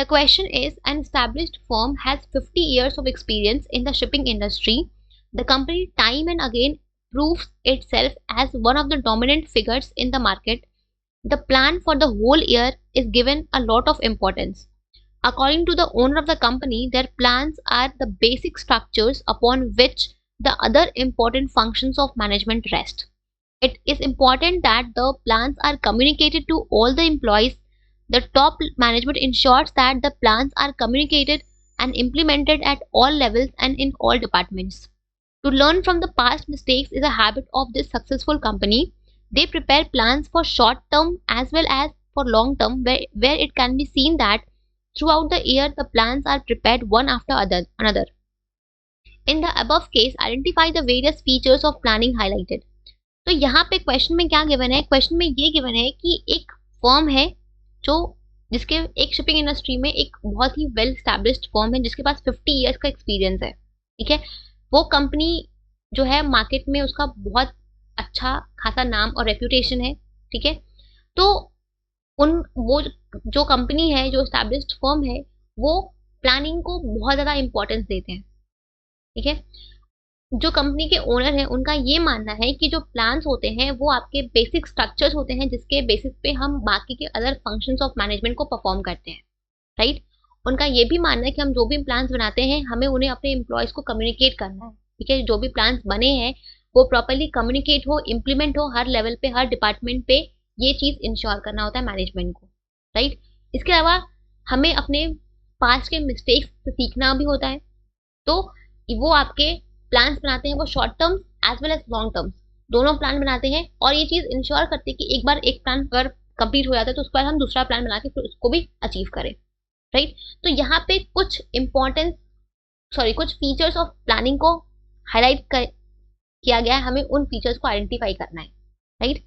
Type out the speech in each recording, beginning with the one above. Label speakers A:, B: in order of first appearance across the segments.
A: The question is, an established firm has 50 years of experience in the shipping industry. The company time and again proves itself as one of the dominant figures in the market. The plan for the whole year is given a lot of importance. According to the owner of the company, their plans are the basic structures upon which the other important functions of management rest. It is important that the plans are communicated to all the employees. The top management ensures that the plans are communicated and implemented at all levels and in all departments. To learn from the past mistakes is a habit of this successful company. They prepare plans for short term as well as for long term, where it can be seen that throughout the year the plans are prepared one after another. In the above case, identify the various features of planning highlighted. तो यहाँ पे question में क्या given है, question में ये given है कि एक फर्म है जो जिसके एक शिपिंग इंडस्ट्री में एक बहुत ही वेल स्टैब्लिश्ड फर्म है जिसके पास 50 इयर्स का एक्सपीरियंस है, ठीक है। वो कंपनी जो है मार्केट में उसका बहुत अच्छा खासा नाम और रेप्यूटेशन है, ठीक है। तो वो जो कंपनी है, जो स्टैब्लिश्ड फर्म है, वो प्लानिंग को बहुत ज़्यादा इंपॉर्टेंस देते हैं, ठीक है। जो कंपनी के ओनर हैं उनका ये मानना है कि जो प्लान्स होते हैं वो आपके बेसिक स्ट्रक्चर्स होते हैं जिसके बेसिस पे हम बाकी के अदर फंक्शंस ऑफ मैनेजमेंट को परफॉर्म करते हैं, राइट। उनका ये भी मानना है कि हम जो भी प्लान्स बनाते हैं हमें उन्हें अपने एम्प्लॉयज़ को कम्युनिकेट करना है, ठीक है। जो भी प्लान्स बने हैं वो प्रॉपरली कम्युनिकेट हो, इम्प्लीमेंट हो, हर लेवल पे, हर डिपार्टमेंट पे ये चीज़ इंश्योर करना होता है मैनेजमेंट को, राइट। इसके अलावा हमें अपने पास्ट के मिस्टेक्स से सीखना भी होता है। तो वो आपके प्लान्स बनाते हैं वो short term as well as long term दोनों प्लान बनाते हैं और ये चीज़ इंश्योर करते हैं कि एक बार एक प्लान अगर कंप्लीट हो जाता है तो उसके बाद हम दूसरा प्लान बना के फिर उसको भी अचीव करें, राइट। तो यहाँ पे कुछ कुछ फीचर्स ऑफ प्लानिंग को हाईलाइट किया गया है, हमें उन फीचर्स को आइडेंटिफाई करना है, राइट।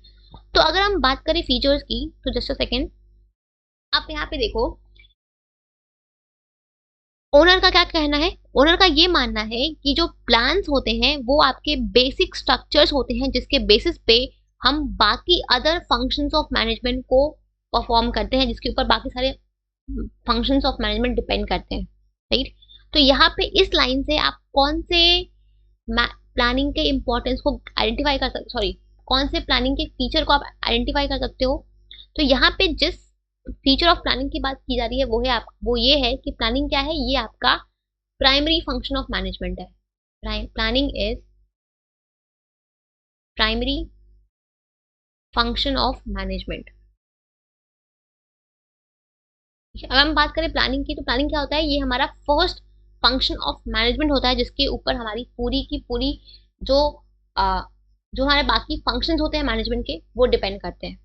A: तो अगर हम बात करें फीचर्स की तो जस्ट अ सेकेंड, आप यहाँ पे देखो ओनर का क्या कहना है। ओनर का ये मानना है कि जो प्लान्स होते हैं वो आपके बेसिक स्ट्रक्चर्स होते हैं जिसके बेसिस पे हम बाकी अदर फंक्शंस ऑफ मैनेजमेंट को परफॉर्म करते हैं, जिसके ऊपर बाकी सारे फंक्शंस ऑफ मैनेजमेंट डिपेंड करते हैं, राइट। तो यहाँ पे इस लाइन से आप कौन से प्लानिंग के इम्पोर्टेंस को आइडेंटिफाई कर सकते, कौन से प्लानिंग के फीचर को आप आइडेंटिफाई कर सकते हो। तो यहाँ पे जिस फीचर ऑफ प्लानिंग की बात की जा रही है वो ये है कि प्लानिंग क्या है, ये आपका प्राइमरी फंक्शन ऑफ मैनेजमेंट है। Planning is primary function of management. अगर हम बात करें प्लानिंग की तो प्लानिंग क्या होता है, ये हमारा फर्स्ट फंक्शन ऑफ मैनेजमेंट होता है जिसके ऊपर हमारी पूरी की पूरी जो हमारे बाकी फंक्शंस होते हैं मैनेजमेंट के वो डिपेंड करते हैं,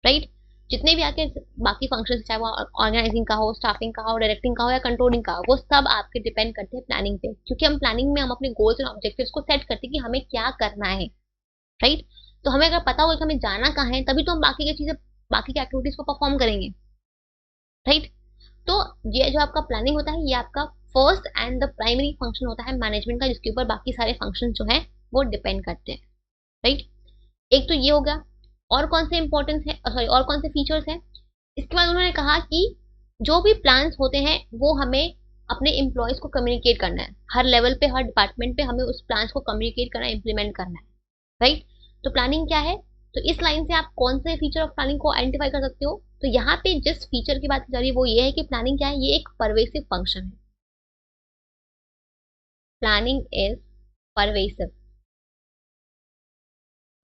A: राइट। जितने भी आपके बाकी फंक्शंस, चाहे वो ऑर्गेनाइजिंग का हो, स्टाफिंग का हो, डायरेक्टिंग का हो या कंट्रोलिंग का हो, वो सब आपके डिपेंड करते हैं प्लानिंग पे, क्योंकि हम प्लानिंग में हम अपने गोल्स एंड ऑब्जेक्टिव्स को सेट करते हैं कि हमें क्या करना है, राइट। तो हमें अगर पता हो कि हमें जाना कहाँ है तभी तो हम बाकी की चीज़ें, बाकी की एक्टिविटीज को परफॉर्म करेंगे, राइट। तो ये जो आपका प्लानिंग होता है ये आपका first and the primary function होता है मैनेजमेंट का, जिसके ऊपर बाकी सारे फंक्शन जो है वो डिपेंड करते हैं, राइट। एक तो ये हो गया। और कौन से इंपॉर्टेंस है, और कौन से फीचर्स हैं। इसके बाद उन्होंने कहा कि जो भी प्लान्स होते हैं वो हमें अपने एम्प्लॉयज़ को कम्युनिकेट करना है, हर लेवल पे, हर डिपार्टमेंट पे हमें उस प्लान्स को कम्युनिकेट करना है, इंप्लीमेंट करना है, राइट। तो प्लानिंग क्या है, तो इस लाइन से आप कौन से फीचर ऑफ प्लानिंग को आइडेंटिफाई कर सकते हो। तो यहाँ पे जिस फीचर की बात की जा रही है वो ये है कि प्लानिंग क्या है, ये एक परवेसिव फंक्शन है। Planning is pervasive.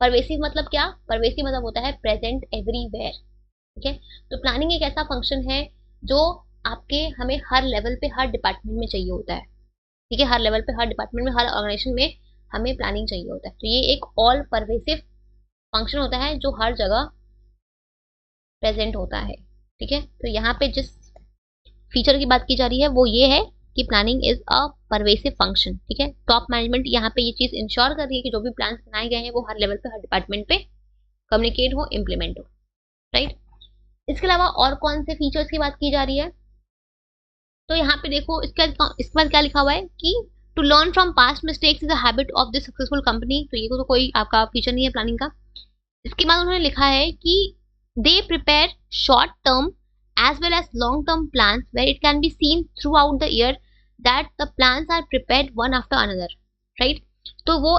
A: परवेसिव मतलब क्या, परवेसिव मतलब होता है प्रेजेंट एवरीवेयर, ठीक है। तो प्लानिंग एक ऐसा फंक्शन है जो आपके हमें हर लेवल पे, हर डिपार्टमेंट में चाहिए होता है, ठीक है। हर लेवल पे, हर डिपार्टमेंट में, हर ऑर्गेनाइजेशन में हमें प्लानिंग चाहिए होता है। तो ये एक ऑल परवेसिव फंक्शन होता है जो हर जगह प्रेजेंट होता है, ठीक है। तो यहाँ पे जिस फीचर की बात की जा रही है वो ये है कि planning is a pervasive function, ठीक है। टॉप मैनेजमेंट यहाँ पे ये चीज़ इंश्योर कर रही है कि जो भी प्लान्स बनाए गए हैं वो हर लेवल पे, हर डिपार्टमेंट पे कम्युनिकेट हो, इम्प्लीमेंट हो, राइट। इसके अलावा और कौन से फीचर्स की बात की जा रही है, तो यहाँ पे देखो इसके बाद क्या लिखा हुआ है कि to learn from past mistakes is a habit of this successful company. तो ये तो कोई आपका फीचर नहीं है प्लानिंग का। इसके बाद उन्होंने लिखा है कि they prepare short term as well as long term plans where it can be seen throughout the year that the plans are prepared one after another, right? तो वो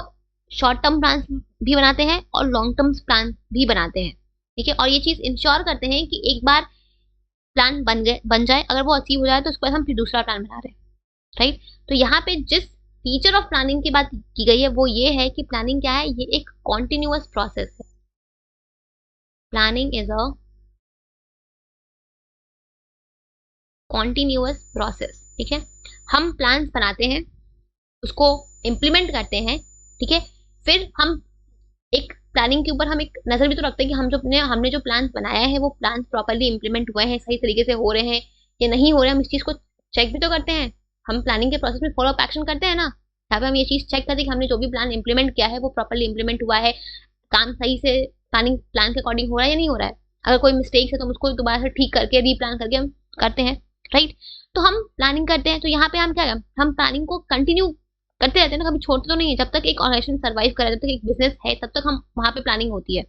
A: शॉर्ट टर्म प्लान भी बनाते हैं और लॉन्ग टर्म प्लान भी बनाते हैं, ठीक है। और ये चीज इंश्योर करते हैं कि एक बार प्लान बन जाए, अगर वो अचीव हो जाए तो उसके बाद हम फिर दूसरा प्लान बना रहे हैं, राइट। तो यहाँ पे जिस फीचर ऑफ प्लानिंग की बात की गई है वो ये है कि प्लानिंग क्या है, ये एक कॉन्टिन्यूअस प्रोसेस है। Planning is a continuous process, ठीक है। हम प्लान्स बनाते हैं, उसको इम्प्लीमेंट करते हैं, ठीक है। फिर हम एक प्लानिंग के ऊपर हम एक नजर भी तो रखते हैं कि हमने जो प्लान बनाया है वो प्लान प्रॉपर्ली इम्प्लीमेंट हुए हैं, सही तरीके से हो रहे हैं या नहीं हो रहे हैं। हम इस चीज को चेक भी तो करते हैं, हम प्लानिंग के प्रोसेस में फॉलो अप एक्शन करते हैं ना। यहाँ पे हम ये चीज चेक करते हैं कि हमने जो भी प्लान इम्प्लीमेंट किया है वो प्रॉपर्ली इम्प्लीमेंट हुआ है, काम सही से प्लानिंग प्लान के अकॉर्डिंग हो रहा है या नहीं हो रहा है। अगर कोई मिस्टेक है तो हम उसको दोबारा से ठीक करके रीप्लान करके हम करते हैं, राइट। तो हम प्लानिंग करते हैं, तो यहाँ पे हम क्या हम प्लानिंग को कंटिन्यू करते रहते हैं ना, कभी छोड़ते तो नहीं है। जब तक एक ऑर्गेनाइजेशन सर्वाइव कर रहा है, जब तक एक बिजनेस है, तब तक हम वहाँ पे प्लानिंग होती है,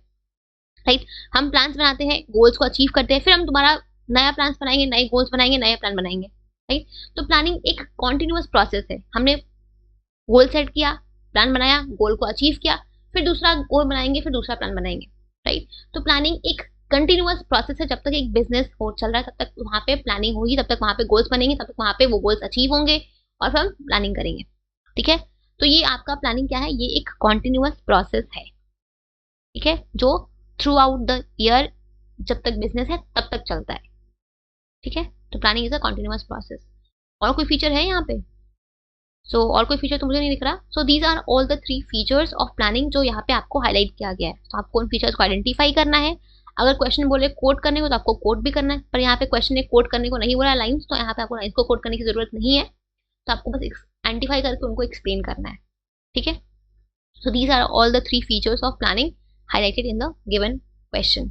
A: राइट। हम प्लान्स बनाते हैं, गोल्स को अचीव करते हैं, फिर हम दोबारा नया प्लान्स बनाएंगे, नए गोल्स बनाएंगे, नया प्लान बनाएंगे, राइट। तो प्लानिंग एक कॉन्टिन्यूअस प्रोसेस है। हमने गोल सेट किया, प्लान बनाया, गोल को अचीव किया, फिर दूसरा गोल बनाएंगे, फिर दूसरा प्लान बनाएंगे, राइट। तो प्लानिंग एक कंटिन्यूअस प्रोसेस है। जब तक एक बिजनेस हो चल रहा है तब तक वहाँ पे प्लानिंग होगी, तब तक वहाँ पे गोल्स बनेंगे, तब तक वहाँ पे वो गोल्स अचीव होंगे और फिर हम प्लानिंग करेंगे, ठीक है। तो ये आपका प्लानिंग क्या है, ये एक कॉन्टिन्यूअस प्रोसेस है, ठीक है, जो थ्रू आउट द ईयर जब तक बिजनेस है तब तक चलता है, ठीक है। तो planning is a continuous process. और कोई फीचर है यहाँ पे? और कोई फीचर तो मुझे नहीं दिख रहा। So these are all the 3 features of planning जो यहाँ पे आपको हाईलाइट किया गया है। तो आपको उन फीचर्स को आइडेंटिफाई करना है। अगर क्वेश्चन बोले कोड करने को तो आपको कोड भी करना है, पर यहाँ पे क्वेश्चन ने कोड करने को नहीं बोला लाइन्स, तो यहाँ पे आपको लाइन्स को कोड करने की जरूरत नहीं है। तो आपको बस आइडेंटिफाई करके उनको एक्सप्लेन करना है, ठीक है। So these are all the 3 features of planning highlighted in the given question.